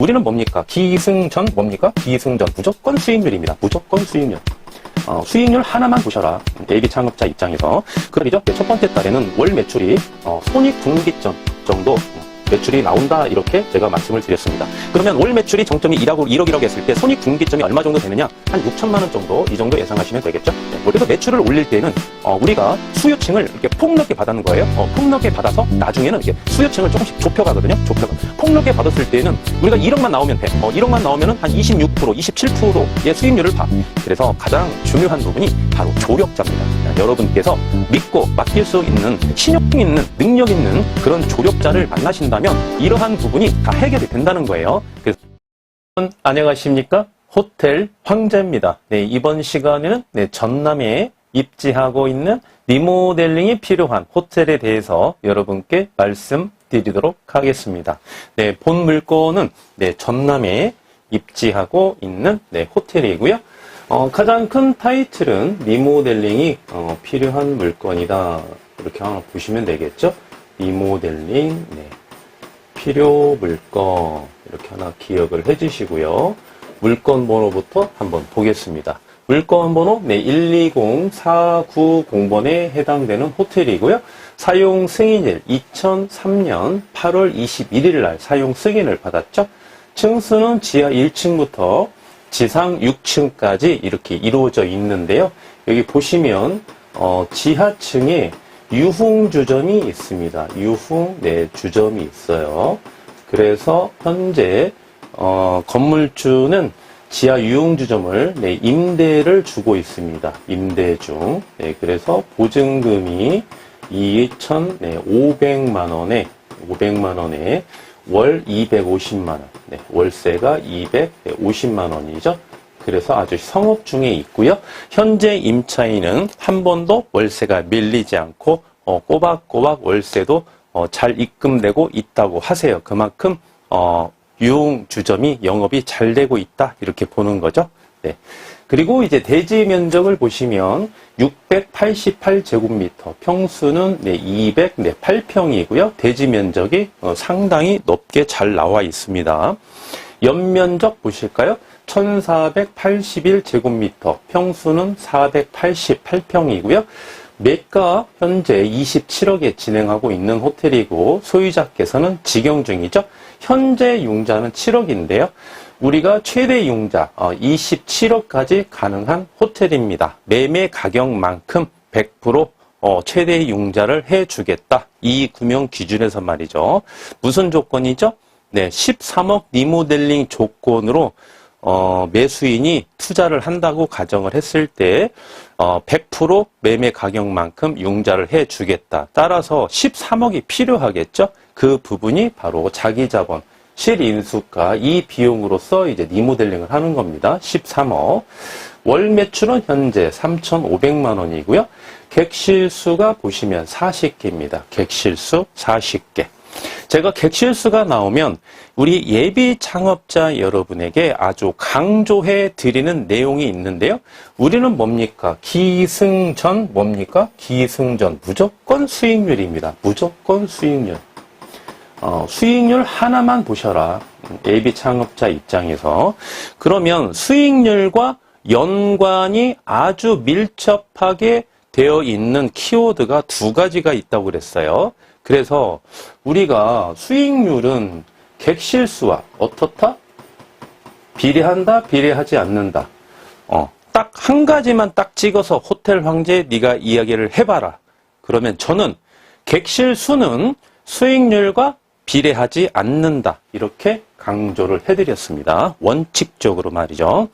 우리는 뭡니까? 기승전 뭡니까? 기승전. 무조건 수익률입니다. 무조건 수익률. 수익률 하나만 보셔라. AB 창업자 입장에서. 그러죠. 첫 번째 달에는 월 매출이 손익분기점 정도 매출이 나온다, 이렇게 제가 말씀을 드렸습니다. 그러면 월 매출이 정점이 1억 했을 때 손익분기점이 얼마 정도 되느냐? 한 6천만 원 정도, 이 정도 예상하시면 되겠죠. 그래서 매출을 올릴 때는 우리가 수요층을 이렇게 폭넓게 받는 거예요. 폭넓게 받아서 나중에는 이렇게 수요층을 조금씩 좁혀가거든요. 폭넓게 받았을 때는 우리가 1억만 나오면 돼. 1억만 나오면은 한 26%, 27%의 수익률을 봐. 그래서 가장 중요한 부분이 바로 조력자입니다. 여러분께서 믿고 맡길 수 있는, 신용 있는, 능력 있는 그런 조력자를 만나신다면 이러한 부분이 다 해결이 된다는 거예요. 그래서 안녕하십니까? 호텔 황제입니다. 네, 이번 시간에는 전남에 입지하고 있는 리모델링이 필요한 호텔에 대해서 여러분께 말씀드리도록 하겠습니다. 네, 본 물건은 전남에 입지하고 있는 호텔이고요. 가장 큰 타이틀은 리모델링이 필요한 물건이다. 이렇게 하나 보시면 되겠죠? 리모델링, 필요 물건, 이렇게 하나 기억을 해주시고요. 물건 번호부터 한번 보겠습니다. 물건 번호 120490번에 해당되는 호텔이고요. 사용 승인일 2003년 8월 21일 날 사용 승인을 받았죠. 층수는 지하 1층부터 지상 6층까지 이렇게 이루어져 있는데요. 여기 보시면 지하층에 유흥주점이 있습니다. 주점이 있어요. 그래서 현재 건물주는 지하 유흥주점을 임대를 주고 있습니다. 임대중. 그래서 보증금이 2,500만 원에 월 250만 원. 월세가 250만 원이죠. 그래서 아주 성업 중에 있고요. 현재 임차인은 한 번도 월세가 밀리지 않고 꼬박꼬박 월세도 잘 입금되고 있다고 하세요. 그만큼 유흥주점이 영업이 잘 되고 있다, 이렇게 보는 거죠. 그리고 이제 대지 면적을 보시면 688제곱미터, 평수는 208평이고요. 대지 면적이 상당히 높게 잘 나와 있습니다. 연면적 보실까요? 1481제곱미터, 평수는 488평이고요. 매가 현재 27억에 진행하고 있는 호텔이고, 소유자께서는 직영 중이죠. 현재 융자는 7억인데요. 우리가 최대 융자 27억까지 가능한 호텔입니다. 매매 가격만큼 100% 최대 융자를 해주겠다. 이 금융 기준에서 말이죠. 무슨 조건이죠? 13억 리모델링 조건으로 매수인이 투자를 한다고 가정을 했을 때 100% 매매 가격만큼 융자를 해주겠다. 따라서 13억이 필요하겠죠? 그 부분이 바로 자기자본, 실인수가, 이 비용으로서 이제 리모델링을 하는 겁니다. 13억. 월 매출은 현재 3,500만 원이고요. 객실수가 보시면 40개입니다. 객실수 40개. 제가 객실수가 나오면 우리 예비 창업자 여러분에게 아주 강조해 드리는 내용이 있는데요. 우리는 뭡니까? 기승전 뭡니까? 기승전. 무조건 수익률입니다. 무조건 수익률. 수익률 하나만 보셔라. 예비 창업자 입장에서. 그러면 수익률과 연관이 아주 밀접하게 되어 있는 키워드가 두 가지가 있다고 그랬어요. 그래서 우리가 수익률은 객실수와 어떻다? 비례한다? 비례하지 않는다. 딱 한 가지만 딱 찍어서 호텔 황제 네가 이야기를 해봐라. 그러면 저는 객실수는 수익률과 비례하지 않는다. 이렇게 강조를 해드렸습니다. 원칙적으로 말이죠.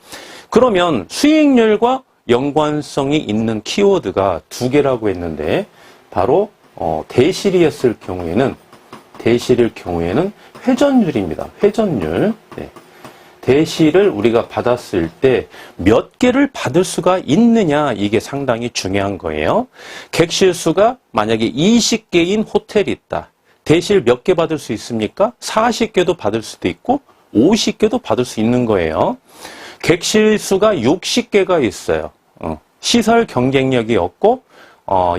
그러면 수익률과 연관성이 있는 키워드가 두 개라고 했는데, 바로 대실이었을 경우에는 회전율입니다. 회전율. 대실을 우리가 받았을 때 몇 개를 받을 수가 있느냐, 이게 상당히 중요한 거예요. 객실수가 만약에 20개인 호텔이 있다. 대실 몇 개 받을 수 있습니까? 40개도 받을 수도 있고 50개도 받을 수 있는 거예요. 객실수가 60개가 있어요. 시설 경쟁력이 없고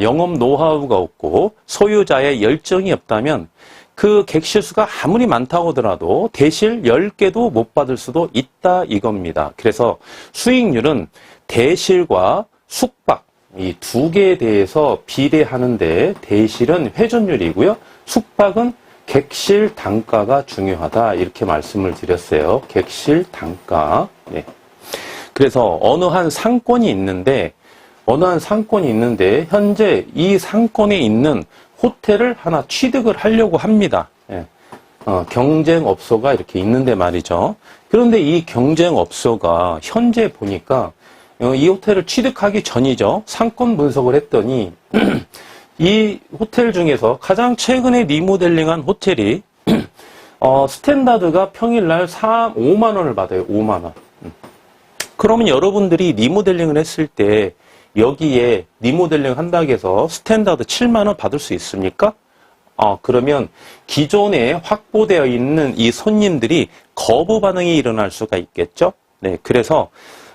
영업 노하우가 없고 소유자의 열정이 없다면 그 객실수가 아무리 많다고 하더라도 대실 10개도 못 받을 수도 있다 이겁니다. 그래서 수익률은 대실과 숙박 이 두 개에 대해서 비례하는데 대실은 회전율이고요. 숙박은 객실 단가가 중요하다 이렇게 말씀을 드렸어요. 객실 단가. 네. 그래서 어느 한 상권이 있는데 현재 이 상권에 있는 호텔을 하나 취득을 하려고 합니다. 예. 경쟁업소가 이렇게 있는데 말이죠. 그런데 이 경쟁업소가 현재 보니까 이 호텔을 취득하기 전이죠. 상권 분석을 했더니 이 호텔 중에서 가장 최근에 리모델링한 호텔이 스탠다드가 평일날 5만 원을 받아요. 5만 원. 그러면 여러분들이 리모델링을 했을 때 여기에 리모델링 한다고 해서 스탠다드 7만 원 받을 수 있습니까? 그러면 기존에 확보되어 있는 이 손님들이 거부 반응이 일어날 수가 있겠죠? 네, 그래서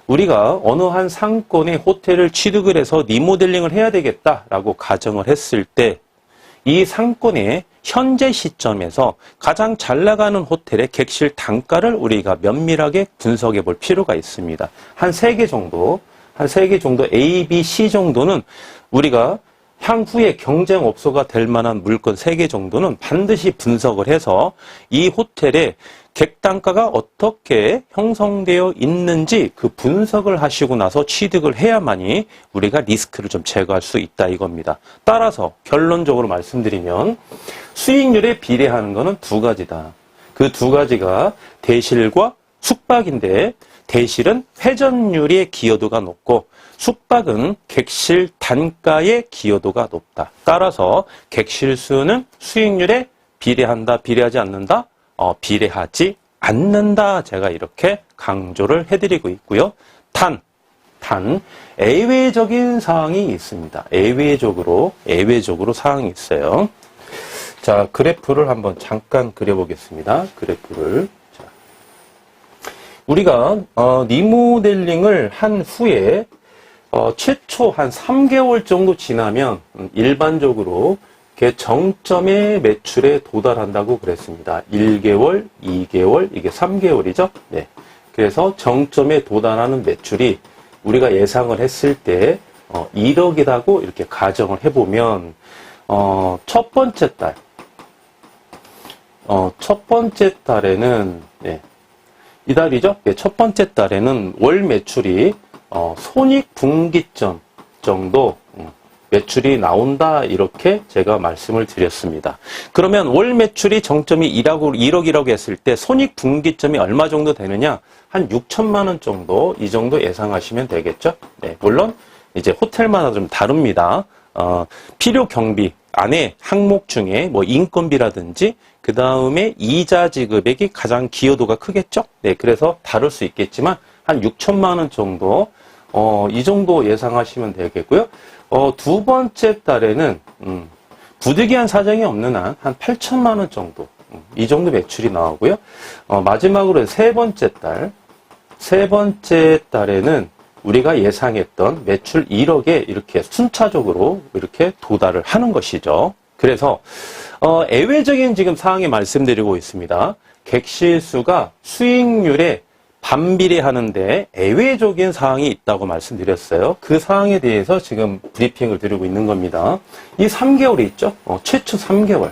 우리가 어느 한 상권의 호텔을 취득을 해서 리모델링을 해야 되겠다라고 가정을 했을 때 이 상권의 현재 시점에서 가장 잘 나가는 호텔의 객실 단가를 우리가 면밀하게 분석해 볼 필요가 있습니다. 한 3개 정도 A, B, C 정도는 우리가 향후에 경쟁업소가 될 만한 물건 3개 정도는 반드시 분석을 해서 이 호텔의 객단가가 어떻게 형성되어 있는지 그 분석을 하시고 나서 취득을 해야만이 우리가 리스크를 좀 제거할 수 있다 이겁니다. 따라서 결론적으로 말씀드리면 수익률에 비례하는 것은 2가지다. 그 2가지가 대실과 숙박인데 대실은 회전율의 기여도가 높고 숙박은 객실 단가의 기여도가 높다. 따라서 객실수는 수익률에 비례한다, 비례하지 않는다? 비례하지 않는다. 제가 이렇게 강조를 해드리고 있고요. 단, 예외적인 사항이 있습니다. 예외적으로 사항이 있어요. 자, 그래프를 한번 잠깐 그려보겠습니다. 그래프를. 자, 우리가, 리모델링을 한 후에, 최초 한 3개월 정도 지나면, 일반적으로 정점의 매출에 도달한다고 그랬습니다. 1개월, 2개월, 이게 3개월이죠? 네. 그래서 정점에 도달하는 매출이 우리가 예상을 했을 때 1억이라고 이렇게 가정을 해보면 첫 번째 달에는 네, 이달이죠? 네, 첫 번째 달에는 월 매출이 손익분기점 정도 매출이 나온다 이렇게 제가 말씀을 드렸습니다. 그러면 월 매출이 정점이 1억이라고 했을 때 손익분기점이 얼마 정도 되느냐? 한 6천만 원 정도 이 정도 예상하시면 되겠죠? 네, 물론 이제 호텔마다 좀 다릅니다. 필요 경비 안에 항목 중에 뭐 인건비라든지 그 다음에 이자 지급액이 가장 기여도가 크겠죠? 네, 그래서 다를 수 있겠지만 한 6천만 원 정도 이 정도 예상하시면 되겠고요. 두 번째 달에는 부득이한 사정이 없는 한 8천만 원 정도 이 정도 매출이 나오고요. 마지막으로 세 번째 달에는 우리가 예상했던 매출 1억에 이렇게 순차적으로 이렇게 도달을 하는 것이죠. 그래서 예외적인 지금 사항에 말씀드리고 있습니다. 객실수가 수익률에 반비례하는데 예외적인 사항이 있다고 말씀드렸어요. 그 사항에 대해서 지금 브리핑을 드리고 있는 겁니다. 이 3개월이 있죠? 최초 3개월.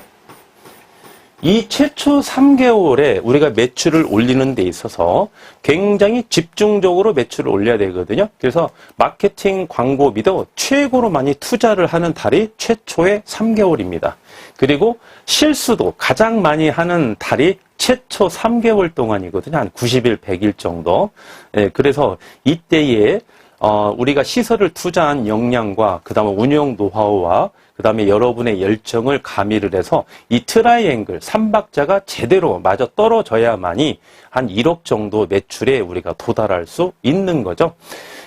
이 최초 3개월에 우리가 매출을 올리는 데 있어서 굉장히 집중적으로 매출을 올려야 되거든요. 그래서 마케팅 광고비도 최고로 많이 투자를 하는 달이 최초의 3개월입니다. 그리고 실수도 가장 많이 하는 달이 최초 3개월 동안이거든요. 한 90일, 100일 정도. 예, 그래서 이때에 우리가 시설을 투자한 역량과 그 다음에 운영 노하우와 그 다음에 여러분의 열정을 가미를 해서 이 트라이앵글, 삼박자가 제대로 맞아 떨어져야만이 한 1억 정도 매출에 우리가 도달할 수 있는 거죠.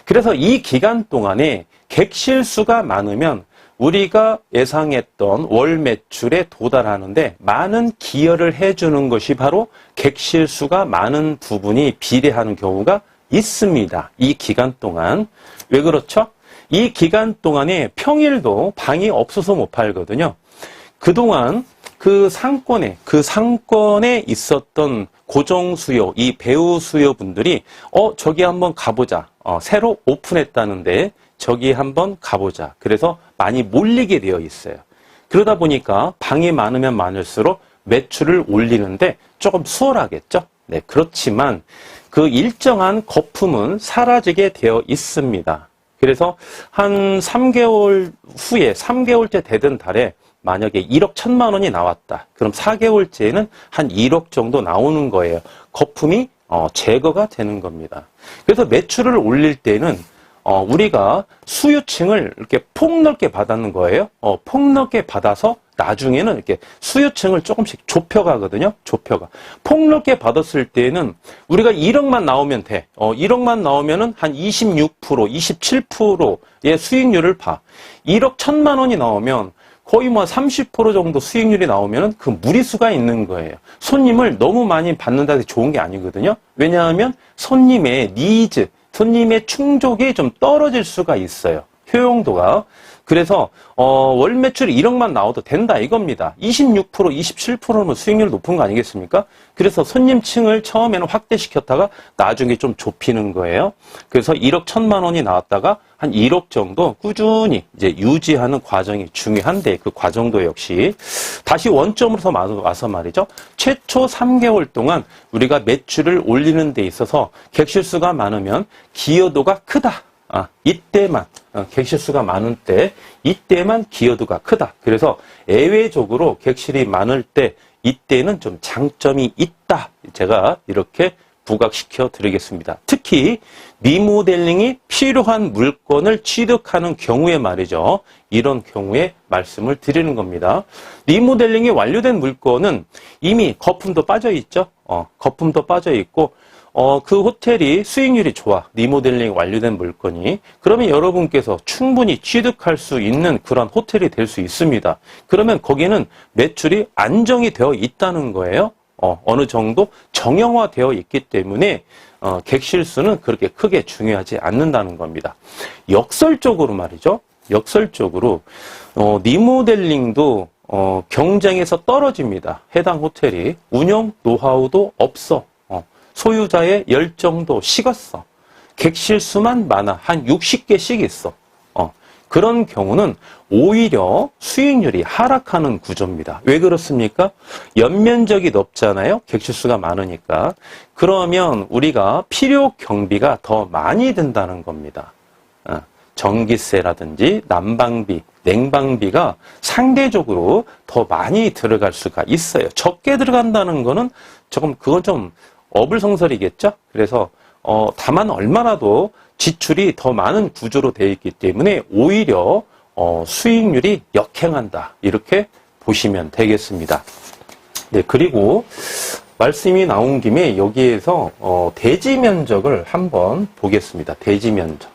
그래서 이 기간 동안에 객실수가 많으면 우리가 예상했던 월 매출에 도달하는데 많은 기여를 해주는 것이 바로 객실수가 많은 부분이 비례하는 경우가 있습니다. 이 기간 동안. 왜 그렇죠? 이 기간 동안에 평일도 방이 없어서 못 팔거든요. 그동안 그 상권에 있었던 고정 수요, 이 배우 수요 분들이, 저기 한번 가보자. 새로 오픈했다는데, 저기 한번 가보자. 그래서 많이 몰리게 되어 있어요. 그러다 보니까 방이 많으면 많을수록 매출을 올리는데 조금 수월하겠죠? 네, 그렇지만 그 일정한 거품은 사라지게 되어 있습니다. 그래서 한 3개월 후에, 3개월째 되던 달에 만약에 1억 1천만 원이 나왔다. 그럼 4개월째에는 한 1억 정도 나오는 거예요. 거품이 제거가 되는 겁니다. 그래서 매출을 올릴 때는 우리가 수요층을 이렇게 폭넓게 받는 거예요. 폭넓게 받아서 나중에는 이렇게 수요층을 조금씩 좁혀가거든요. 좁혀가. 폭넓게 받았을 때는 우리가 1억만 나오면 돼. 1억만 나오면은 한 26%, 27%의 수익률을 봐. 1억 1천만 원이 나오면 거의 뭐 30% 정도 수익률이 나오면은 그 무리수가 있는 거예요. 손님을 너무 많이 받는다 해서 좋은 게 아니거든요. 왜냐하면 손님의 니즈, 손님의 충족이 좀 떨어질 수가 있어요. 효용도가. 그래서 월 매출이 1억만 나와도 된다 이겁니다. 26%, 27%면 수익률 높은 거 아니겠습니까? 그래서 손님층을 처음에는 확대시켰다가 나중에 좀 좁히는 거예요. 그래서 1억 1천만 원이 나왔다가 한 1억 정도 꾸준히 이제 유지하는 과정이 중요한데 그 과정도 역시 다시 원점으로 와서 말이죠. 최초 3개월 동안 우리가 매출을 올리는 데 있어서 객실수가 많으면 기여도가 크다. 이때만 객실수가 많은 때 이때만 기여도가 크다. 그래서 예외적으로 객실이 많을 때 이때는 좀 장점이 있다. 제가 이렇게 부각시켜 드리겠습니다. 특히 리모델링이 필요한 물건을 취득하는 경우에 말이죠. 이런 경우에 말씀을 드리는 겁니다. 리모델링이 완료된 물건은 이미 거품도 빠져 있죠. 거품도 빠져 있고 그 호텔이 수익률이 좋아. 리모델링 완료된 물건이. 그러면 여러분께서 충분히 취득할 수 있는 그런 호텔이 될 수 있습니다. 그러면 거기는 매출이 안정이 되어 있다는 거예요. 어느 정도 정형화되어 있기 때문에 객실수는 그렇게 크게 중요하지 않는다는 겁니다. 역설적으로 말이죠. 역설적으로 리모델링도 경쟁에서 떨어집니다. 해당 호텔이. 운영 노하우도 없어. 소유자의 열정도 식었어. 객실수만 많아. 한 60개씩 있어. 그런 경우는 오히려 수익률이 하락하는 구조입니다. 왜 그렇습니까? 연면적이 높잖아요. 객실수가 많으니까. 그러면 우리가 필요 경비가 더 많이 든다는 겁니다. 전기세라든지 난방비, 냉방비가 상대적으로 더 많이 들어갈 수가 있어요. 적게 들어간다는 거는 그건 좀 어불성설이겠죠? 그래서 다만 얼마나도 지출이 더 많은 구조로 되어 있기 때문에 오히려 수익률이 역행한다. 이렇게 보시면 되겠습니다. 네, 그리고 말씀이 나온 김에 여기에서 대지 면적을 한번 보겠습니다. 대지 면적.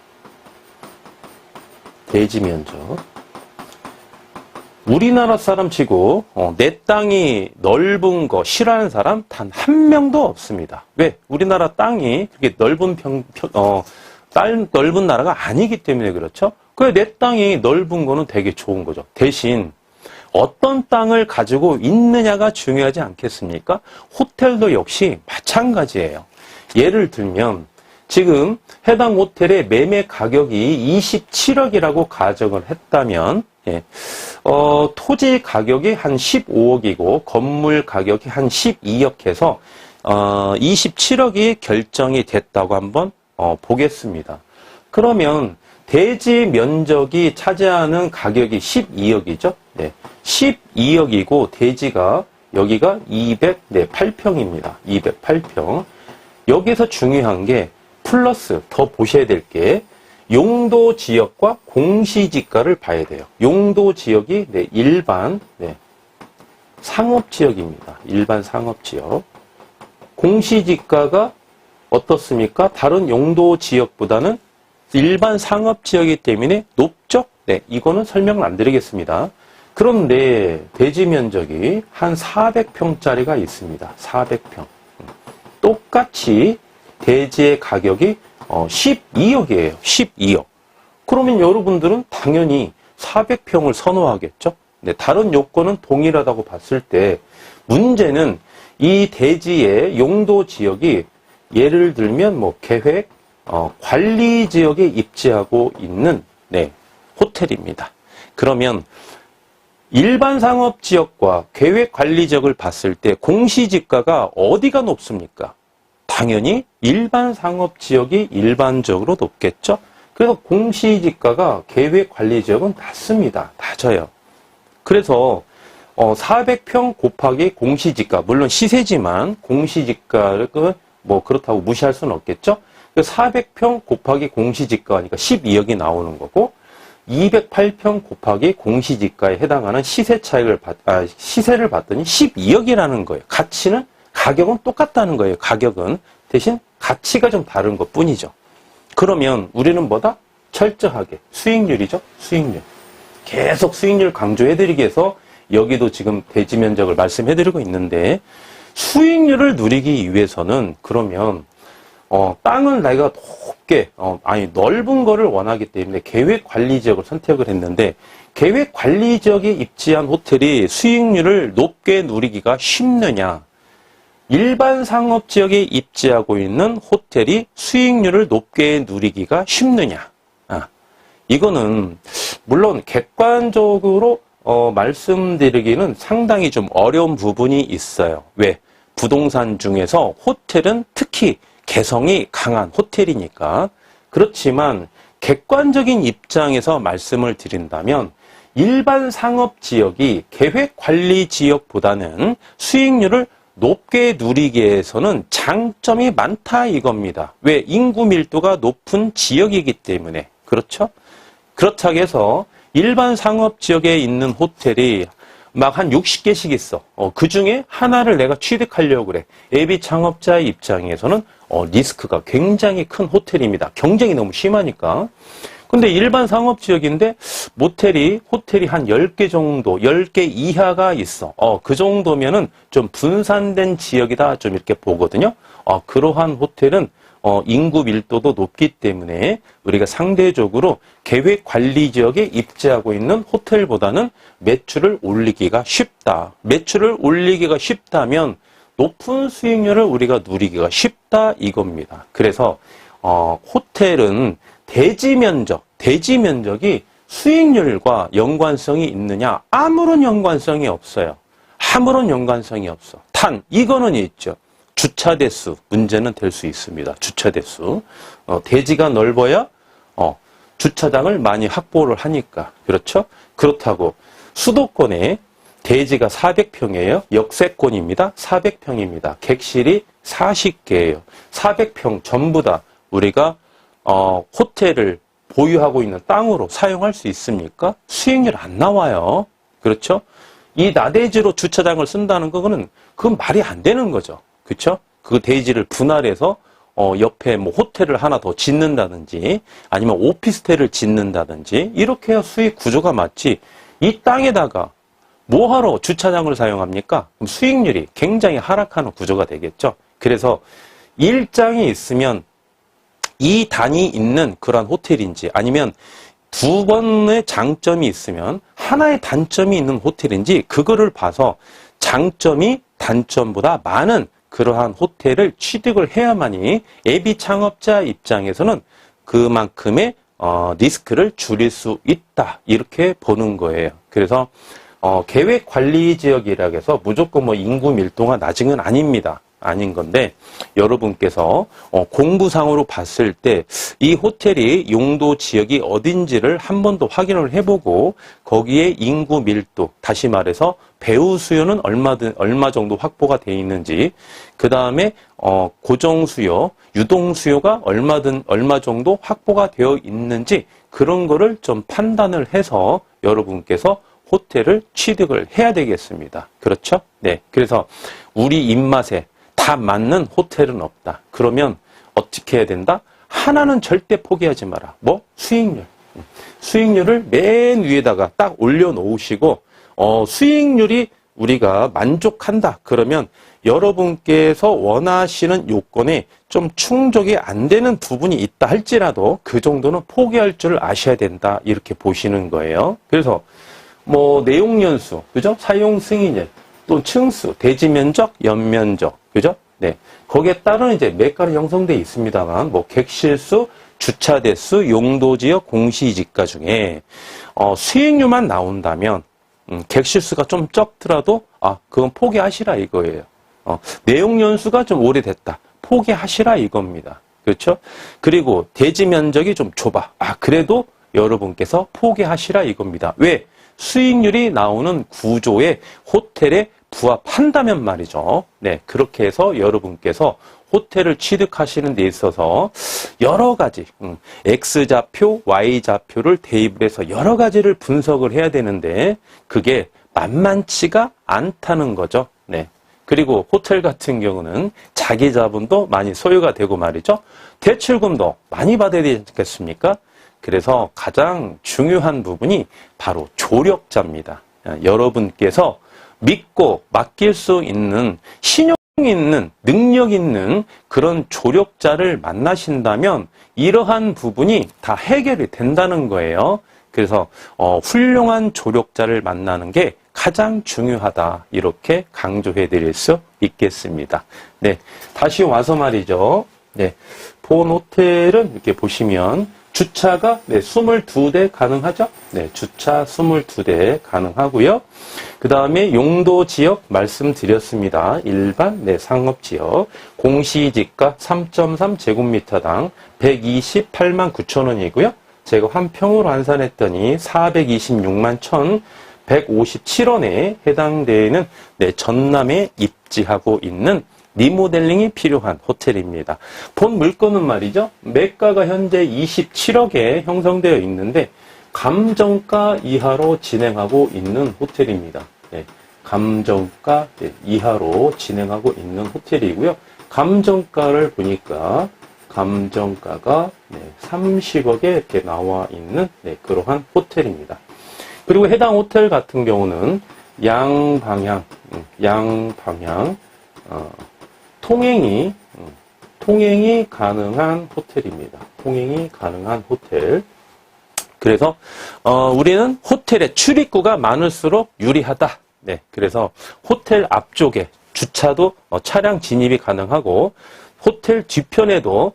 우리나라 사람 치고 내 땅이 넓은 거 싫어하는 사람 단 한 명도 없습니다. 왜? 우리나라 땅이 그렇게 넓은 나라가 아니기 때문에 그렇죠. 그래 내 땅이 넓은 거는 되게 좋은 거죠. 대신 어떤 땅을 가지고 있느냐가 중요하지 않겠습니까? 호텔도 역시 마찬가지예요. 예를 들면 지금 해당 호텔의 매매 가격이 27억이라고 가정을 했다면 토지 가격이 한 15억이고 건물 가격이 한 12억 해서 27억이 결정이 됐다고 한번 보겠습니다. 그러면 대지 면적이 차지하는 가격이 12억이죠. 네, 12억이고 대지가 여기가 208평입니다. 208평. 여기서 중요한 게 플러스 더 보셔야 될 게 용도 지역과 공시지가를 봐야 돼요. 용도 지역이 일반 상업지역입니다. 일반 상업지역. 공시지가가 어떻습니까? 다른 용도 지역보다는 일반 상업지역이기 때문에 높죠? 네, 이거는 설명을 안 드리겠습니다. 그런데 대지 면적이 한 400평짜리가 있습니다. 400평. 똑같이 대지의 가격이 12억이에요. 12억. 그러면 여러분들은 당연히 400평을 선호하겠죠? 네, 다른 요건은 동일하다고 봤을 때 문제는 이 대지의 용도 지역이 예를 들면 뭐 계획, 관리 지역에 입지하고 있는 네, 호텔입니다. 그러면 일반 상업 지역과 계획 관리 지역을 봤을 때 공시지가가 어디가 높습니까? 당연히 일반 상업 지역이 일반적으로 높겠죠? 그래서 공시지가가 계획 관리 지역은 낮습니다. 낮아요. 그래서 400평 곱하기 공시지가, 물론 시세지만 공시지가를 뭐 그렇다고 무시할 수는 없겠죠? 400평 곱하기 공시지가니까 12억이 나오는 거고 208평 곱하기 공시지가에 해당하는 시세를 봤더니 12억이라는 거예요. 가격은 똑같다는 거예요. 가격은. 대신 가치가 좀 다른 것 뿐이죠. 그러면 우리는 뭐다? 철저하게 수익률이죠. 수익률. 계속 수익률 강조해드리기 위해서 여기도 지금 대지 면적을 말씀해드리고 있는데 수익률을 누리기 위해서는 그러면 땅을 내가 높게 넓은 거를 원하기 때문에 계획 관리 지역을 선택을 했는데 계획 관리 지역에 입지한 호텔이 수익률을 높게 누리기가 쉽느냐? 일반 상업 지역에 입지하고 있는 호텔이 수익률을 높게 누리기가 쉽느냐? 이거는 물론 객관적으로 말씀드리기는 상당히 좀 어려운 부분이 있어요. 왜? 부동산 중에서 호텔은 특히 개성이 강한 호텔이니까. 그렇지만 객관적인 입장에서 말씀을 드린다면 일반 상업 지역이 계획 관리 지역보다는 수익률을 높게 누리기 위해서는 장점이 많다 이겁니다. 왜? 인구 밀도가 높은 지역이기 때문에. 그렇죠? 그렇다고 해서 일반 상업 지역에 있는 호텔이 막 한 60개씩 있어. 그 중에 하나를 내가 취득하려고 그래. 예비 창업자의 입장에서는 리스크가 굉장히 큰 호텔입니다. 경쟁이 너무 심하니까. 근데 일반 상업 지역인데 호텔이 한 10개 정도, 10개 이하가 있어. 그 정도면은 좀 분산된 지역이다 좀 이렇게 보거든요. 그러한 호텔은 인구 밀도도 높기 때문에 우리가 상대적으로 계획 관리 지역에 입지하고 있는 호텔보다는 매출을 올리기가 쉽다. 매출을 올리기가 쉽다면 높은 수익률을 우리가 누리기가 쉽다 이겁니다. 그래서 호텔은 대지 면적이 수익률과 연관성이 있느냐? 아무런 연관성이 없어요. 아무런 연관성이 없어. 이거는 있죠. 주차 대수 문제는 될 수 있습니다. 주차 대수. 대지가 넓어야 주차장을 많이 확보를 하니까. 그렇죠? 그렇다고 수도권에 대지가 400평이에요. 역세권입니다. 400평입니다. 객실이 40개예요. 400평 전부 다 우리가 호텔을 보유하고 있는 땅으로 사용할 수 있습니까? 수익률 안 나와요. 그렇죠? 이 나대지로 주차장을 쓴다는 그건 말이 안 되는 거죠. 그렇죠? 그 대지를 분할해서 옆에 뭐 호텔을 하나 더 짓는다든지 아니면 오피스텔을 짓는다든지 이렇게 해야 수익 구조가 맞지. 이 땅에다가 뭐하러 주차장을 사용합니까? 그럼 수익률이 굉장히 하락하는 구조가 되겠죠. 그래서 일장이 있으면 이 단이 있는 그런 호텔인지 아니면 두 번의 장점이 있으면 하나의 단점이 있는 호텔인지 그거를 봐서 장점이 단점보다 많은 그러한 호텔을 취득을 해야만이 예비 창업자 입장에서는 그만큼의 리스크를 줄일 수 있다 이렇게 보는 거예요. 그래서 계획 관리 지역이라고 해서 무조건 뭐 인구 밀도가 낮은 건 아닙니다. 아닌 건데 여러분께서 공부상으로 봤을 때 이 호텔이 용도 지역이 어딘지를 한 번 더 확인을 해보고 거기에 인구 밀도, 다시 말해서 배우 수요는 얼마 정도 확보가 되어 있는지, 그 다음에 고정 수요, 유동 수요가 얼마 정도 확보가 되어 있는지 그런 거를 좀 판단을 해서 여러분께서 호텔을 취득을 해야 되겠습니다. 그렇죠? 네. 그래서 우리 입맛에 다 맞는 호텔은 없다. 그러면 어떻게 해야 된다? 하나는 절대 포기하지 마라. 뭐? 수익률. 수익률을 맨 위에다가 딱 올려놓으시고 수익률이 우리가 만족한다. 그러면 여러분께서 원하시는 요건에 좀 충족이 안 되는 부분이 있다 할지라도 그 정도는 포기할 줄 아셔야 된다. 이렇게 보시는 거예요. 그래서 뭐 내용연수, 그죠? 사용 승인일, 또 층수, 대지 면적, 연면적, 그죠? 네. 거기에 따른 이제 매가로 형성되어 있습니다만, 뭐 객실수, 주차 대수, 용도 지역, 공시지가 중에 수익률만 나온다면 객실수가 좀 적더라도 그건 포기하시라 이거예요. 내용 연수가 좀 오래됐다. 포기하시라 이겁니다. 그렇죠? 그리고 대지 면적이 좀 좁아. 그래도 여러분께서 포기하시라 이겁니다. 왜? 수익률이 나오는 구조에 호텔에 부합한다면 말이죠. 네, 그렇게 해서 여러분께서 호텔을 취득하시는 데 있어서 여러 가지 X좌표, Y좌표를 대입을 해서 여러 가지를 분석을 해야 되는데 그게 만만치가 않다는 거죠. 네. 그리고 호텔 같은 경우는 자기 자본도 많이 소요가 되고 말이죠. 대출금도 많이 받아야 되지 않겠습니까? 그래서 가장 중요한 부분이 바로 조력자입니다. 여러분께서 믿고 맡길 수 있는 신용 있는 능력 있는 그런 조력자를 만나신다면 이러한 부분이 다 해결이 된다는 거예요. 그래서 훌륭한 조력자를 만나는 게 가장 중요하다 이렇게 강조해 드릴 수 있겠습니다. 네, 다시 와서 말이죠. 네, 본 호텔은 이렇게 보시면 주차가 22대 가능하죠? 네, 주차 22대 가능하고요. 그 다음에 용도 지역 말씀드렸습니다. 일반 상업지역 공시지가 3.3 제곱미터당 128만 9천 원이고요. 제가 환평으로 환산했더니 426만 1,157원에 해당되는 전남에 입지하고 있는 리모델링이 필요한 호텔입니다. 본 물건은 말이죠. 매가가 현재 27억에 형성되어 있는데 감정가 이하로 진행하고 있는 호텔입니다. 네, 감정가 이하로 진행하고 있는 호텔이고요. 감정가를 보니까 감정가가 30억에 이렇게 나와 있는 그러한 호텔입니다. 그리고 해당 호텔 같은 경우는 양방향 통행이 가능한 호텔입니다. 통행이 가능한 호텔. 그래서 우리는 호텔의 출입구가 많을수록 유리하다. 네, 그래서 호텔 앞쪽에 주차도 차량 진입이 가능하고 호텔 뒤편에도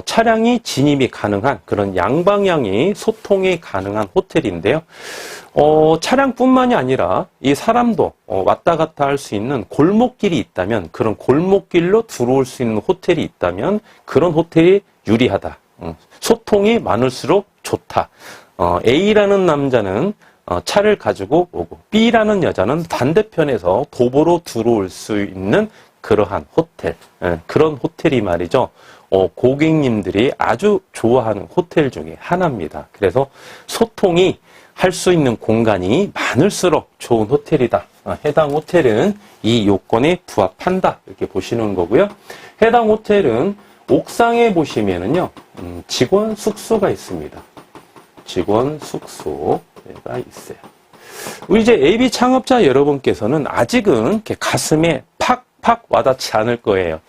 차량이 진입이 가능한 그런 양방향이 소통이 가능한 호텔인데요. 차량뿐만이 아니라 이 사람도 왔다 갔다 할 수 있는 골목길이 있다면 그런 골목길로 들어올 수 있는 호텔이 있다면 그런 호텔이 유리하다. 소통이 많을수록 좋다. A라는 남자는 차를 가지고 오고 B라는 여자는 반대편에서 도보로 들어올 수 있는 그러한 호텔, 그런 호텔이 말이죠. 고객님들이 아주 좋아하는 호텔 중에 하나입니다. 그래서 소통이 할 수 있는 공간이 많을수록 좋은 호텔이다. 해당 호텔은 이 요건에 부합한다. 이렇게 보시는 거고요. 해당 호텔은 옥상에 보시면은요, 직원 숙소가 있습니다. 직원 숙소가 있어요. 우리 이제 AB 창업자 여러분께서는 아직은 이렇게 가슴에 팍팍 와닿지 않을 거예요.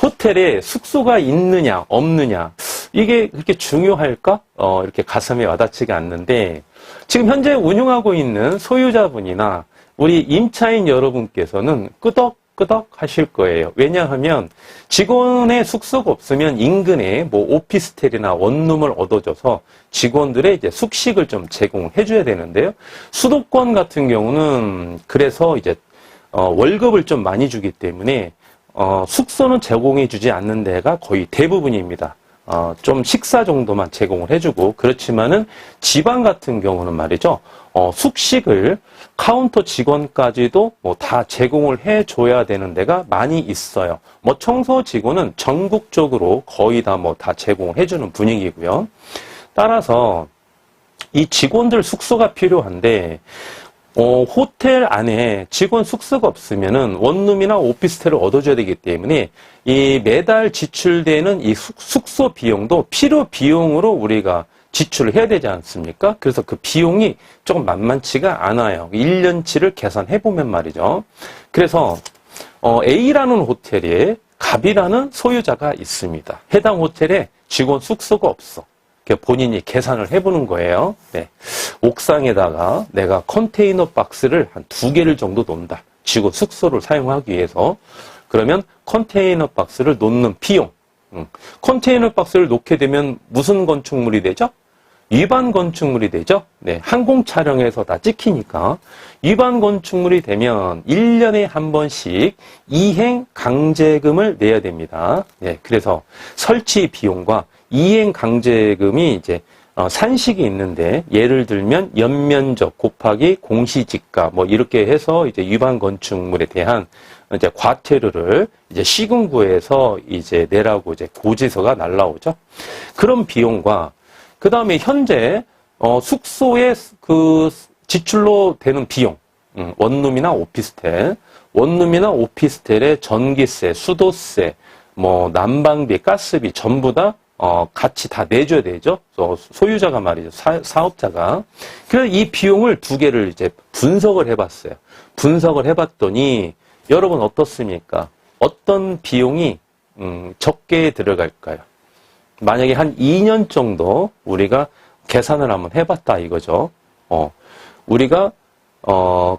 호텔에 숙소가 있느냐, 없느냐. 이게 그렇게 중요할까? 이렇게 가슴에 와닿지가 않는데, 지금 현재 운영하고 있는 소유자분이나 우리 임차인 여러분께서는 끄덕끄덕 하실 거예요. 왜냐하면 직원의 숙소가 없으면 인근에 뭐 오피스텔이나 원룸을 얻어줘서 직원들의 이제 숙식을 좀 제공해 줘야 되는데요. 수도권 같은 경우는 그래서 이제 월급을 좀 많이 주기 때문에 숙소는 제공해 주지 않는 데가 거의 대부분입니다. 좀 식사 정도만 제공을 해주고, 그렇지만은 지방 같은 경우는 말이죠, 숙식을 카운터 직원까지도 뭐 다 제공을 해줘야 되는 데가 많이 있어요. 뭐 청소 직원은 전국적으로 거의 다 뭐 다 제공을 해주는 분위기고요. 따라서 이 직원들 숙소가 필요한데, 호텔 안에 직원 숙소가 없으면은 원룸이나 오피스텔을 얻어줘야 되기 때문에 이 매달 지출되는 이 숙소 비용도 필요 비용으로 우리가 지출을 해야 되지 않습니까? 그래서 그 비용이 조금 만만치가 않아요. 1년치를 계산해보면 말이죠. 그래서 A라는 호텔에 갑이라는 소유자가 있습니다. 해당 호텔에 직원 숙소가 없어. 본인이 계산을 해보는 거예요. 네. 옥상에다가 내가 컨테이너 박스를 한 2개를 정도 놓는다. 직원 숙소를 사용하기 위해서. 그러면 컨테이너 박스를 놓는 비용. 컨테이너 박스를 놓게 되면 무슨 건축물이 되죠? 위반 건축물이 되죠? 네, 항공 촬영에서 다 찍히니까. 위반 건축물이 되면 1년에 한 번씩 이행 강제금을 내야 됩니다. 네, 그래서 설치 비용과 이행 강제금이 이제 산식이 있는데, 예를 들면 연면적 곱하기 공시지가 뭐 이렇게 해서 이제 위반 건축물에 대한 이제 과태료를 이제 시군구에서 이제 내라고 이제 고지서가 날라오죠. 그런 비용과 그 다음에 현재 숙소에 그 지출로 되는 비용, 원룸이나 오피스텔의 전기세, 수도세, 뭐 난방비, 가스비 전부 다 같이 다 내줘야 되죠. 소유자가 말이죠. 사업자가. 그래서 이 비용을 2개를 이제 분석을 해봤어요. 분석을 해봤더니 여러분 어떻습니까? 어떤 비용이 적게 들어갈까요? 만약에 한 2년 정도 우리가 계산을 한번 해봤다 이거죠. 우리가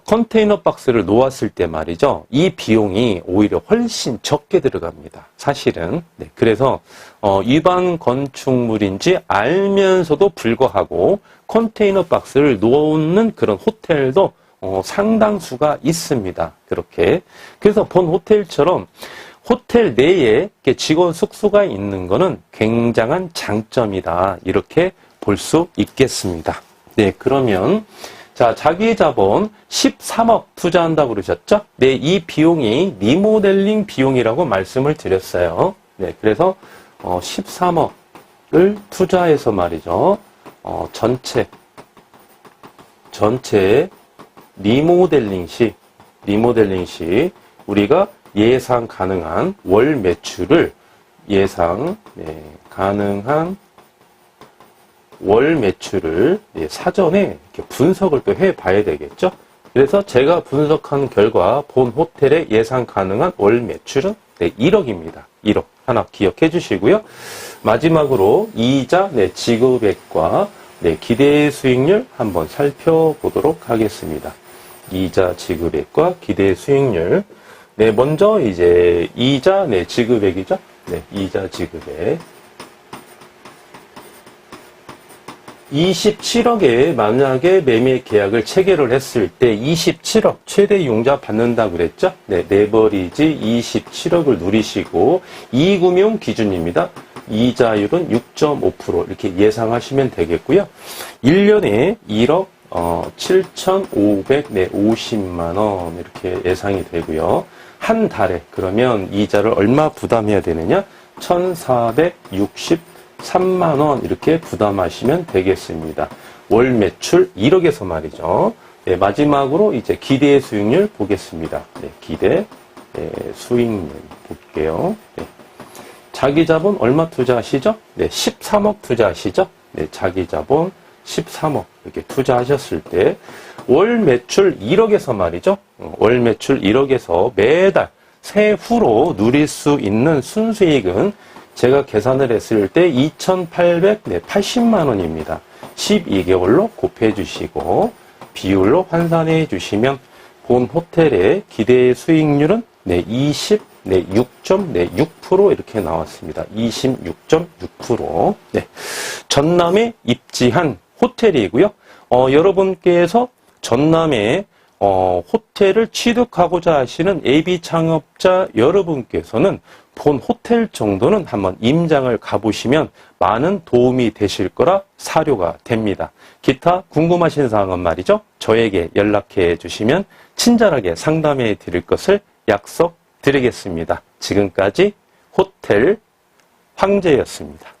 컨테이너 박스를 놓았을 때 말이죠. 이 비용이 오히려 훨씬 적게 들어갑니다. 사실은. 네, 그래서 위반 건축물인지 알면서도 불구하고 컨테이너 박스를 놓는 그런 호텔도 상당수가 있습니다. 그렇게. 그래서 본 호텔처럼 호텔 내에 직원 숙소가 있는 거는 굉장한 장점이다. 이렇게 볼 수 있겠습니다. 네, 그러면 자, 자기 자본 13억 투자한다고 그러셨죠? 네, 이 비용이 리모델링 비용이라고 말씀을 드렸어요. 네, 그래서 13억을 투자해서 말이죠. 전체 리모델링 시 우리가 예상 가능한 월 매출을 가능한 월 매출을 사전에 이렇게 분석을 또 해봐야 되겠죠. 그래서 제가 분석한 결과 본 호텔의 예상 가능한 월 매출은 1억입니다. 1억 하나 기억해 주시고요. 마지막으로 이자 지급액과 기대 수익률 한번 살펴보도록 하겠습니다. 이자 지급액과 기대 수익률. 네, 먼저 이제 이자 지급액이죠. 네, 이자 지급액. 27억에 만약에 매매 계약을 체결을 했을 때 27억 최대 융자 받는다고 그랬죠? 네, 레버리지 27억을 누리시고 이금융 기준입니다. 이자율은 6.5% 이렇게 예상하시면 되겠고요. 1년에 1억 7,550만 원 이렇게 예상이 되고요. 한 달에 그러면 이자를 얼마 부담해야 되느냐? 1,463만 원 이렇게 부담하시면 되겠습니다. 월 매출 1억에서 말이죠. 네, 마지막으로 이제 기대 수익률 보겠습니다. 네, 기대 수익률 볼게요. 네. 자기 자본 얼마 투자하시죠? 네, 13억 투자하시죠? 네, 자기 자본 13억 이렇게 투자하셨을 때 월 매출 1억에서 말이죠. 월 매출 1억에서 매달 세후로 누릴 수 있는 순수익은 제가 계산을 했을 때 2,880만 원입니다. 12개월로 곱해 주시고 비율로 환산해 주시면 본 호텔의 기대 수익률은 26.6% 이렇게 나왔습니다. 26.6%. 네. 전남에 입지한 호텔이고요. 여러분께서 전남에 호텔을 취득하고자 하시는 AB 창업자 여러분께서는 본 호텔 정도는 한번 임장을 가보시면 많은 도움이 되실 거라 사료가 됩니다. 기타 궁금하신 사항은 말이죠. 저에게 연락해 주시면 친절하게 상담해 드릴 것을 약속드리겠습니다. 지금까지 호텔 황제였습니다.